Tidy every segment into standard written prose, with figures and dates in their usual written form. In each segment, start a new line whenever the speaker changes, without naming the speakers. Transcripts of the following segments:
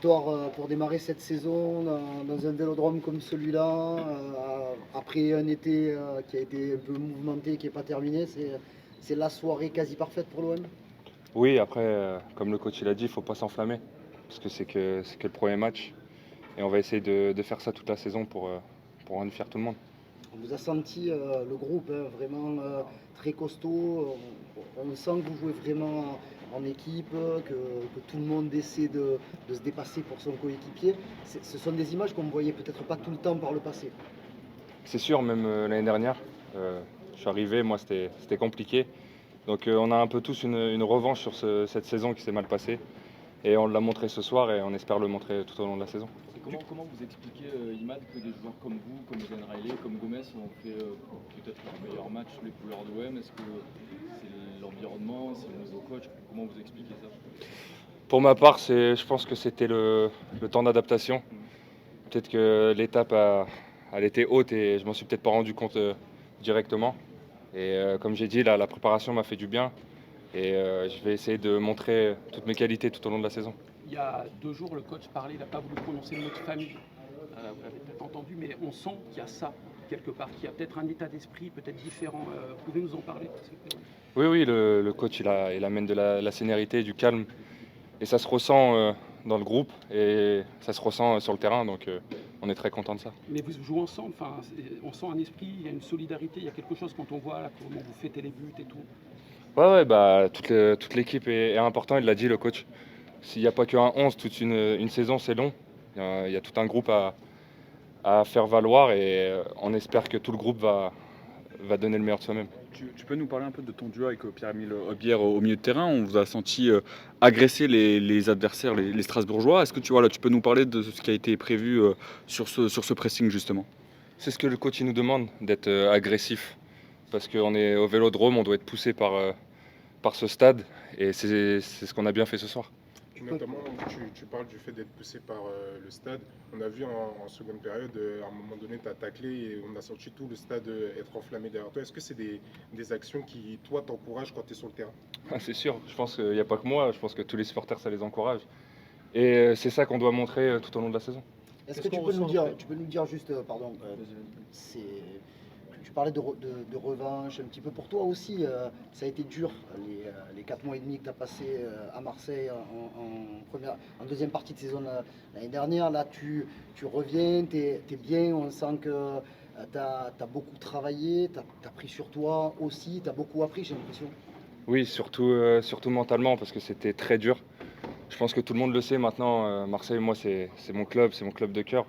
victoire pour démarrer cette saison dans un vélodrome comme celui-là, après un été qui a été un peu mouvementé, qui n'est pas terminé, c'est la soirée quasi parfaite pour l'OM.
Oui, après, comme le coach il a dit, il ne faut pas s'enflammer, parce que c'est que le premier match. Et on va essayer de faire ça toute la saison pour rendre fier tout le monde.
On vous a senti le groupe vraiment très costaud. On sent que vous jouez vraiment en équipe, que tout le monde essaie de se dépasser pour son coéquipier. Ce sont des images qu'on ne voyait peut-être pas tout le temps par le passé.
C'est sûr, même l'année dernière, je suis arrivé, moi c'était compliqué. Donc on a un peu tous une revanche sur cette saison qui s'est mal passée. Et on l'a montré ce soir et on espère le montrer tout au long de la saison.
Et comment vous expliquez, Imad, que des joueurs comme vous, comme Ben Reilly, comme Gomez ont fait peut-être le meilleur match sous les couleurs de l'OM? Est-ce que c'est l'environnement, c'est le nouveau coach? Comment vous expliquez ça?
Pour ma part, je pense que c'était le temps d'adaptation. Peut-être que l'étape elle était haute et je m'en suis peut-être pas rendu compte directement. Et comme j'ai dit, là, la préparation m'a fait du bien. Et je vais essayer de montrer toutes mes qualités tout au long de la saison.
Il y a 2 jours, le coach parlait, il n'a pas voulu prononcer le mot de famille. Vous l'avez peut-être entendu, mais on sent qu'il y a ça quelque part, qu'il y a peut-être un état d'esprit peut-être différent. Vous pouvez nous en parler?
Oui, le coach il amène de la sérénité, du calme. Et ça se ressent dans le groupe et ça se ressent sur le terrain. Donc on est très content de ça.
Mais vous jouez ensemble, enfin, on sent un esprit, il y a une solidarité, il y a quelque chose quand on voit là, comment vous fêtez les buts et tout.
Ouais, bah, toute l'équipe est importante, il l'a dit le coach. S'il n'y a pas qu'un 11, toute une saison c'est long. Il y a tout un groupe à faire valoir et on espère que tout le groupe va donner le meilleur de soi-même.
Tu peux nous parler un peu de ton duo avec Pierre-Emile Aubière au milieu de terrain? On vous a senti agresser les adversaires, les Strasbourgeois. Est-ce que tu peux nous parler de ce qui a été prévu sur ce pressing justement?
C'est ce que le coach il nous demande, d'être agressif. Parce qu'on est au Vélodrome, on doit être poussé par ce stade et c'est ce qu'on a bien fait ce soir.
Notamment, tu parles du fait d'être poussé par le stade. On a vu en seconde période, à un moment donné, tu as taclé et on a senti tout le stade être enflammé derrière toi. Est-ce que c'est des actions qui, toi, t'encouragent quand tu es sur le terrain?
C'est sûr, je pense qu'il n'y a pas que moi, je pense que tous les supporters, ça les encourage. Et c'est ça qu'on doit montrer tout au long de la saison.
Est-ce que tu peux nous dire juste, pardon, tu parlais de revanche un petit peu pour toi aussi, ça a été dur les 4 mois et demi que tu as passé à Marseille en deuxième partie de saison l'année dernière. Là, tu reviens, tu es bien, on sent que tu as beaucoup travaillé, tu as pris sur toi aussi, tu as beaucoup appris, j'ai l'impression.
Oui, surtout mentalement, parce que c'était très dur. Je pense que tout le monde le sait maintenant, Marseille, moi, c'est mon club de cœur.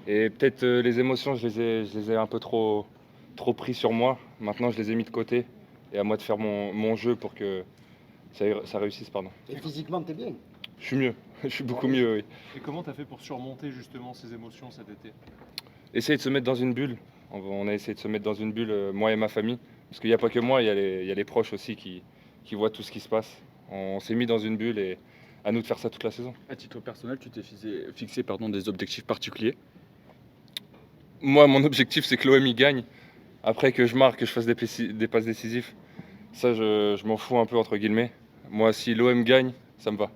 Et peut-être les émotions, je les ai un peu trop pris sur moi. Maintenant, je les ai mis de côté. Et à moi de faire mon jeu pour que ça réussisse. Pardon.
Et physiquement, tu es bien.
Je suis mieux, je suis beaucoup mieux, oui.
Et comment tu as fait pour surmonter justement ces émotions cet été?
Essayer de se mettre dans une bulle. On a essayé de se mettre dans une bulle, moi et ma famille. Parce qu'il n'y a pas que moi, il y a les proches aussi qui voient tout ce qui se passe. On s'est mis dans une bulle et à nous de faire ça toute la saison.
À titre personnel, tu t'es fixé des objectifs particuliers?
Moi, mon objectif, c'est que l'OM y gagne. Après, que je marque, que je fasse des passes décisives, ça, je m'en fous un peu, entre guillemets. Moi, si l'OM gagne, ça me va.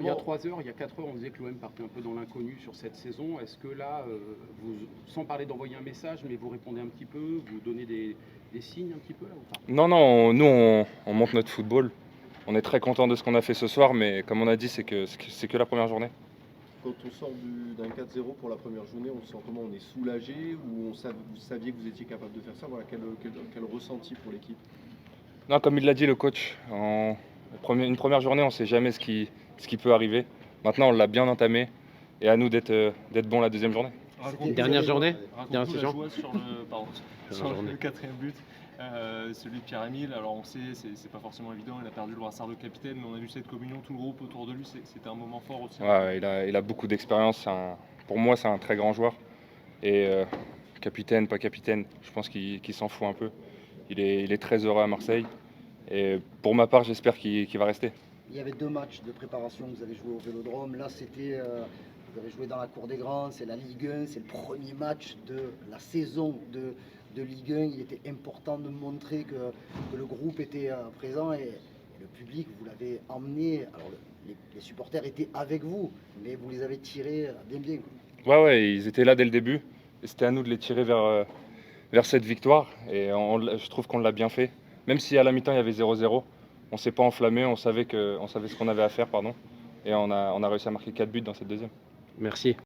Il y a 3 heures, il y a 4 heures, on disait que l'OM partait un peu dans l'inconnu sur cette saison. Est-ce que là, sans parler d'envoyer un message, mais vous répondez un petit peu, vous donnez des signes un petit peu là ou pas?
Non, nous, on monte notre football. On est très content de ce qu'on a fait ce soir, mais comme on a dit, c'est que la première journée.
Quand on sort d'un 4-0 pour la première journée, on se sent comment? On est soulagé ou vous saviez que vous étiez capable de faire ça? Voilà, quel ressenti pour l'équipe?
Non, comme il l'a dit le coach, une première journée, on ne sait jamais ce qui peut arriver. Maintenant, on l'a bien entamé et à nous d'être bon la deuxième journée.
Dernière journée, dernière
Raconte-nous la
session.
joie sur le quatrième but, celui de Pierre-Emile. Alors on sait, c'est pas forcément évident, il a perdu le brassard de capitaine, mais on a vu cette communion, tout le groupe autour de lui, c'était un moment fort aussi.
Ouais, il a beaucoup d'expérience. Pour moi, c'est un très grand joueur. Et capitaine, pas capitaine, je pense qu'il s'en fout un peu. Il est très heureux à Marseille. Et pour ma part, j'espère qu'il va rester.
Il y avait 2 matchs de préparation, vous avez joué au Vélodrome. Là, vous avez joué dans la Cour des Grands, c'est la Ligue 1, c'est le premier match de la saison de Ligue 1. Il était important de montrer que le groupe était présent et le public, vous l'avez emmené. Alors, les supporters étaient avec vous, mais vous les avez tirés bien. Quoi.
Ouais, ils étaient là dès le début. Et c'était à nous de les tirer vers cette victoire. Et je trouve qu'on l'a bien fait. Même si à la mi-temps, il y avait 0-0, on ne s'est pas enflammé, on savait ce qu'on avait à faire. Et on a réussi à marquer 4 buts dans cette deuxième.
Merci.